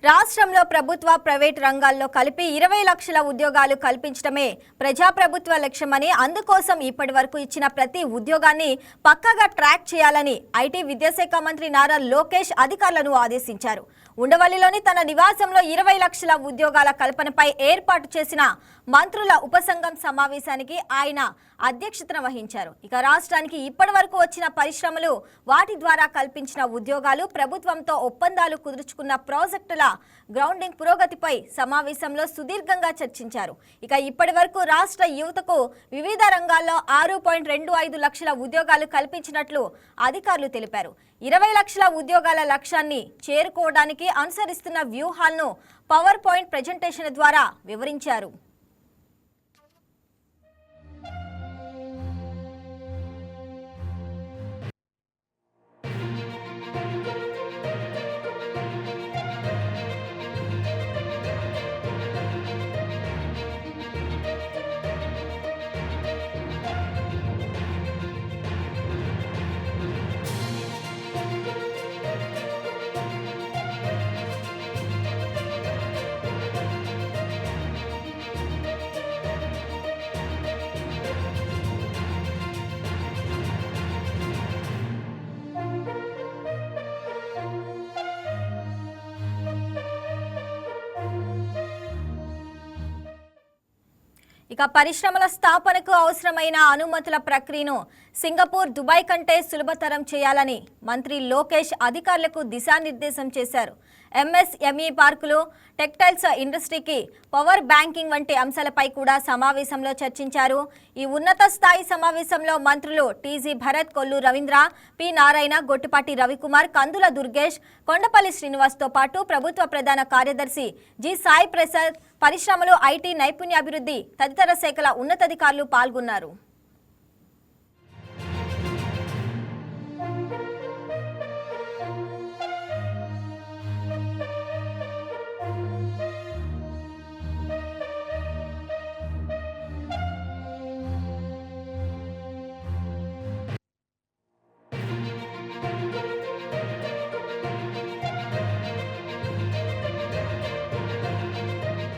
రాష్ట్రంలో ప్రభుత్వ ప్రైవేట్ రంగాల్లో కలిపి 20 లక్షల ఉద్యోగాలు కల్పించడమే ప్రజాప్రభుత్వ లక్ష్యమని, అందుకోసం ఇప్పటివరకు ఇచ్చిన ప్రతి ఉద్యోగాన్ని పక్కాగా ట్రాక్ చేయాలని ఐటీ విద్యాశాఖ మంత్రి నారా లోకేష్ అధికారులను ఆదేశించారు. ఉండవల్లిలోని తన నివాసంలో 20 లక్షల ఉద్యోగాల కల్పనపై ఏర్పాటు చేసిన మంత్రుల ఉపసంఘం సమావేశానికి ఆయన అధ్యక్షతన వహించారు. ఇక రాష్ట్రానికి ఇప్పటివరకు వచ్చిన పరిశ్రమలు, వాటి ద్వారా కల్పించిన ఉద్యోగాలు, ప్రభుత్వంతో ఒప్పందాలు కుదుర్చుకున్న ప్రాజెక్టుల గ్రౌండింగ్ పురోగతిపై సమావేశంలో సుదీర్ఘంగా చర్చించారు. ఇక ఇప్పటివరకు రాష్ట్ర యువతకు వివిధ రంగాల్లో 6.25 లక్షల ఉద్యోగాలు కల్పించినట్లు అధికారులు తెలిపారు. 20 లక్షల ఉద్యోగాల లక్ష్యాన్ని చేరుకోవడానికి అనుసరిస్తున్న వ్యూహాలను పవర్ పాయింట్ ప్రెజెంటేషన్ ద్వారా వివరించారు. ఇక పరిశ్రమల స్థాపనకు అవసరమైన అనుమతుల ప్రక్రియను సింగపూర్, దుబాయ్ కంటే సులభతరం చేయాలని మంత్రి లోకేష్ అధికారులకు దిశానిర్దేశం చేశారు. ఎంఎస్ఎంఈ పార్కులు, టెక్స్టైల్స్ ఇండస్ట్రీకి పవర్ బ్యాంకింగ్ వంటి అంశాలపై కూడా సమావేశంలో చర్చించారు. ఈ ఉన్నత స్థాయి సమావేశంలో మంత్రులు టీజీ భరత్, కొల్లు రవీంద్ర, పి నారాయణ, గొట్టిపాటి రవికుమార్, కందుల దుర్గేష్, కొండపల్లి శ్రీనివాస్తో పాటు ప్రభుత్వ ప్రధాన కార్యదర్శి జి సాయి ప్రసాద్, పరిశ్రమలు, ఐటీ, నైపుణ్యాభివృద్ధి తదితర శాఖల ఉన్నతాధికారులు పాల్గొన్నారు.